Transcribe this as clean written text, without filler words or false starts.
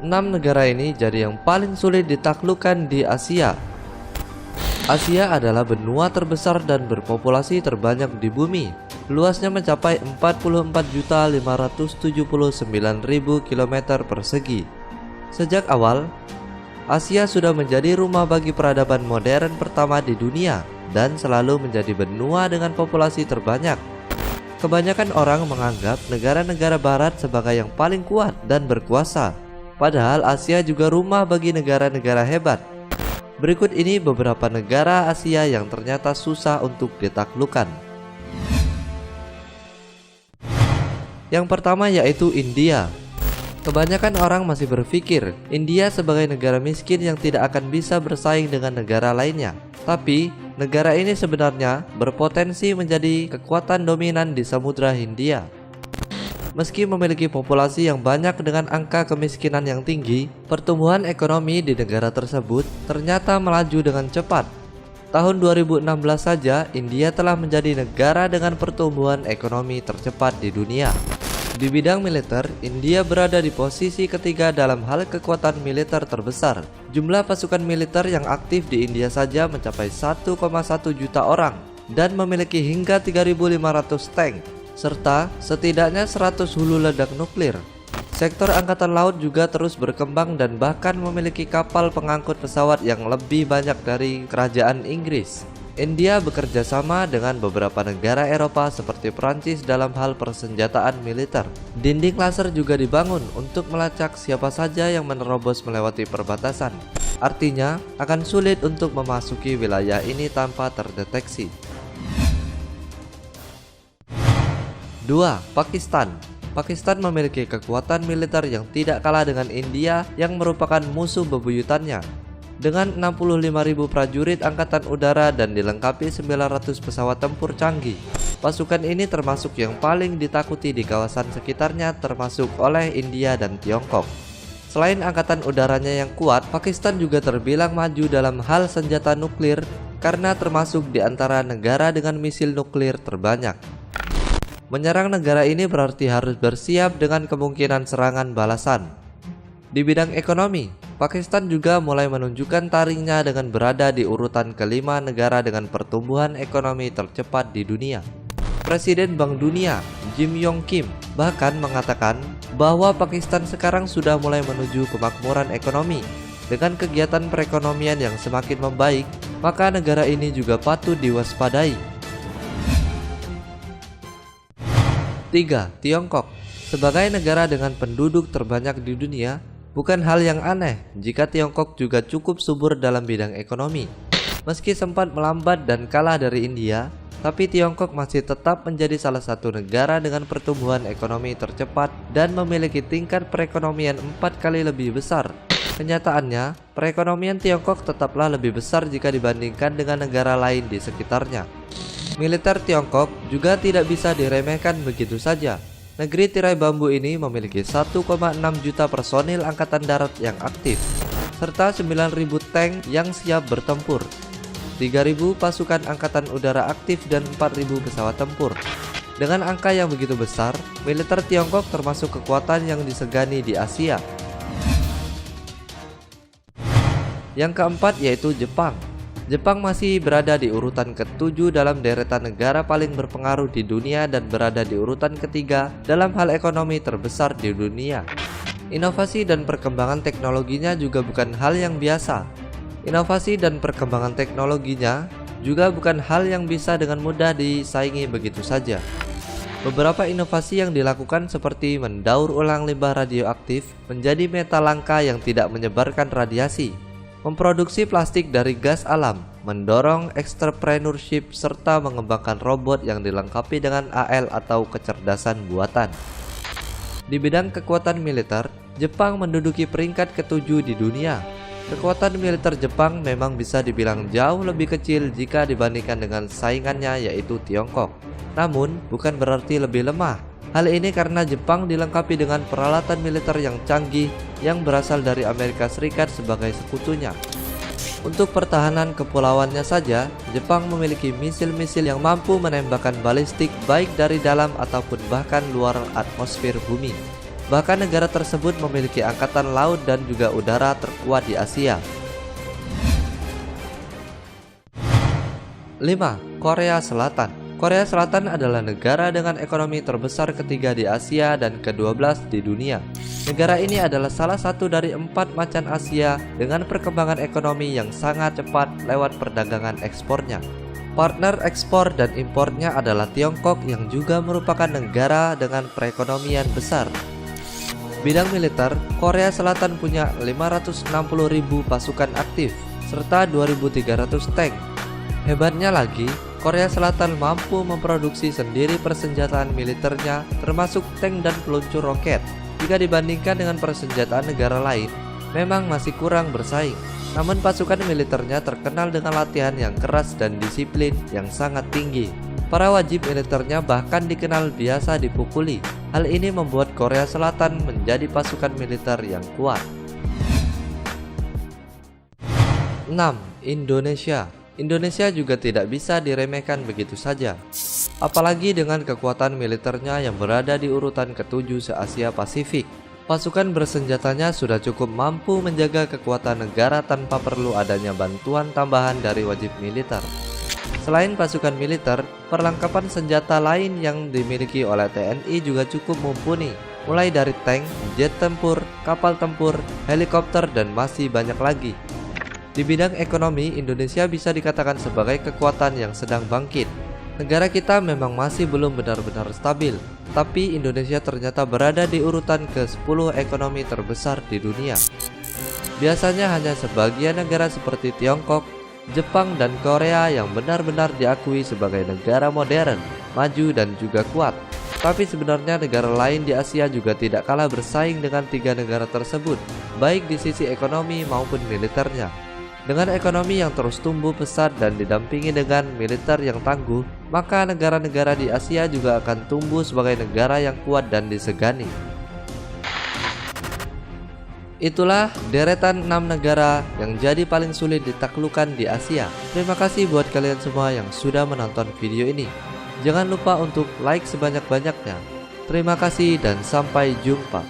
6 negara ini jadi yang paling sulit ditaklukkan di Asia. Asia adalah benua terbesar dan berpopulasi terbanyak di bumi. Luasnya mencapai 44.579.000 km persegi. Sejak awal, Asia sudah menjadi rumah bagi peradaban modern pertama di dunia dan selalu menjadi benua dengan populasi terbanyak. Kebanyakan orang menganggap negara-negara barat sebagai yang paling kuat dan berkuasa, padahal Asia juga rumah bagi negara-negara hebat. Berikut ini beberapa negara Asia yang ternyata susah untuk ditaklukkan. Yang pertama yaitu India. Kebanyakan orang masih berpikir India sebagai negara miskin yang tidak akan bisa bersaing dengan negara lainnya. Tapi, negara ini sebenarnya berpotensi menjadi kekuatan dominan di Samudra Hindia. Meski memiliki populasi yang banyak dengan angka kemiskinan yang tinggi, pertumbuhan ekonomi di negara tersebut ternyata melaju dengan cepat. Tahun 2016 saja, India telah menjadi negara dengan pertumbuhan ekonomi tercepat di dunia. Di bidang militer, India berada di posisi ketiga dalam hal kekuatan militer terbesar. Jumlah pasukan militer yang aktif di India saja mencapai 1,1 juta orang dan memiliki hingga 3.500 tank, serta setidaknya 100 hulu ledak nuklir. Sektor angkatan laut juga terus berkembang dan bahkan memiliki kapal pengangkut pesawat yang lebih banyak dari kerajaan Inggris. India bekerja sama dengan beberapa negara Eropa seperti Prancis dalam hal persenjataan militer. Dinding laser juga dibangun untuk melacak siapa saja yang menerobos melewati perbatasan. Artinya, akan sulit untuk memasuki wilayah ini tanpa terdeteksi. 2. Pakistan. Pakistan memiliki kekuatan militer yang tidak kalah dengan India yang merupakan musuh bebuyutannya. Dengan 65.000 prajurit angkatan udara dan dilengkapi 900 pesawat tempur canggih, pasukan ini termasuk yang paling ditakuti di kawasan sekitarnya termasuk oleh India dan Tiongkok. Selain angkatan udaranya yang kuat, Pakistan juga terbilang maju dalam hal senjata nuklir karena termasuk di antara negara dengan misil nuklir terbanyak. Menyerang negara ini berarti harus bersiap dengan kemungkinan serangan balasan. Di bidang ekonomi, Pakistan juga mulai menunjukkan taringnya dengan berada di urutan kelima negara dengan pertumbuhan ekonomi tercepat di dunia. Presiden Bank Dunia, Jim Yong Kim, bahkan mengatakan bahwa Pakistan sekarang sudah mulai menuju kemakmuran ekonomi. Dengan kegiatan perekonomian yang semakin membaik, maka negara ini juga patut diwaspadai. 3. Tiongkok. Sebagai negara dengan penduduk terbanyak di dunia, bukan hal yang aneh jika Tiongkok juga cukup subur dalam bidang ekonomi. Meski sempat melambat dan kalah dari India, tapi Tiongkok masih tetap menjadi salah satu negara dengan pertumbuhan ekonomi tercepat dan memiliki tingkat perekonomian 4 kali lebih besar. Kenyataannya, perekonomian Tiongkok tetaplah lebih besar jika dibandingkan dengan negara lain di sekitarnya. Militer Tiongkok juga tidak bisa diremehkan begitu saja. Negeri tirai bambu ini memiliki 1,6 juta personil angkatan darat yang aktif, serta 9.000 tank yang siap bertempur, 3.000 pasukan angkatan udara aktif dan 4.000 pesawat tempur. Dengan angka yang begitu besar, militer Tiongkok termasuk kekuatan yang disegani di Asia. Yang keempat yaitu Jepang. Jepang masih berada di urutan ke-7 dalam deretan negara paling berpengaruh di dunia dan berada di urutan ketiga dalam hal ekonomi terbesar di dunia. Inovasi dan perkembangan teknologinya juga bukan hal yang biasa. Inovasi dan perkembangan teknologinya juga bukan hal yang bisa dengan mudah disaingi begitu saja. Beberapa inovasi yang dilakukan seperti mendaur ulang limbah radioaktif menjadi metal langka yang tidak menyebarkan radiasi, memproduksi plastik dari gas alam, mendorong entrepreneurship, serta mengembangkan robot yang dilengkapi dengan AL atau kecerdasan buatan. Di bidang kekuatan militer, Jepang menduduki peringkat ke-7 di dunia. Kekuatan militer Jepang memang bisa dibilang jauh lebih kecil jika dibandingkan dengan saingannya yaitu Tiongkok. Namun, bukan berarti lebih lemah. Hal ini karena Jepang dilengkapi dengan peralatan militer yang canggih yang berasal dari Amerika Serikat sebagai sekutunya. Untuk pertahanan kepulauannya saja, Jepang memiliki misil-misil yang mampu menembakkan balistik baik dari dalam ataupun bahkan luar atmosfer bumi. Bahkan negara tersebut memiliki angkatan laut dan juga udara terkuat di Asia. 5. Korea Selatan. Korea Selatan adalah negara dengan ekonomi terbesar ketiga di Asia dan ke-12 di dunia. Negara ini adalah salah satu dari 4 macan Asia dengan perkembangan ekonomi yang sangat cepat lewat perdagangan ekspornya. Partner ekspor dan impornya adalah Tiongkok yang juga merupakan negara dengan perekonomian besar. Bidang militer, Korea Selatan punya 560.000 pasukan aktif serta 2.300 tank. Hebatnya lagi, Korea Selatan mampu memproduksi sendiri persenjataan militernya termasuk tank dan peluncur roket. Jika dibandingkan dengan persenjataan negara lain, memang masih kurang bersaing. Namun pasukan militernya terkenal dengan latihan yang keras dan disiplin yang sangat tinggi. Para wajib militernya bahkan dikenal biasa dipukuli. Hal ini membuat Korea Selatan menjadi pasukan militer yang kuat. 6. Indonesia. Indonesia juga tidak bisa diremehkan begitu saja. Apalagi dengan kekuatan militernya yang berada di urutan ke-7 se-Asia Pasifik. Pasukan bersenjatanya sudah cukup mampu menjaga kekuatan negara tanpa perlu adanya bantuan tambahan dari wajib militer. Selain pasukan militer, perlengkapan senjata lain yang dimiliki oleh TNI juga cukup mumpuni, mulai dari tank, jet tempur, kapal tempur, helikopter, dan masih banyak lagi. Di bidang ekonomi, Indonesia bisa dikatakan sebagai kekuatan yang sedang bangkit. Negara kita memang masih belum benar-benar stabil, tapi Indonesia ternyata berada di urutan ke-10 ekonomi terbesar di dunia. Biasanya hanya sebagian negara seperti Tiongkok, Jepang, dan Korea yang benar-benar diakui sebagai negara modern, maju, dan juga kuat. Tapi sebenarnya negara lain di Asia juga tidak kalah bersaing dengan 3 negara tersebut, baik di sisi ekonomi maupun militernya. Dengan ekonomi yang terus tumbuh pesat dan didampingi dengan militer yang tangguh, maka negara-negara di Asia juga akan tumbuh sebagai negara yang kuat dan disegani. Itulah deretan 6 negara yang jadi paling sulit ditaklukkan di Asia. Terima kasih buat kalian semua yang sudah menonton video ini. Jangan lupa untuk like sebanyak-banyaknya. Terima kasih dan sampai jumpa.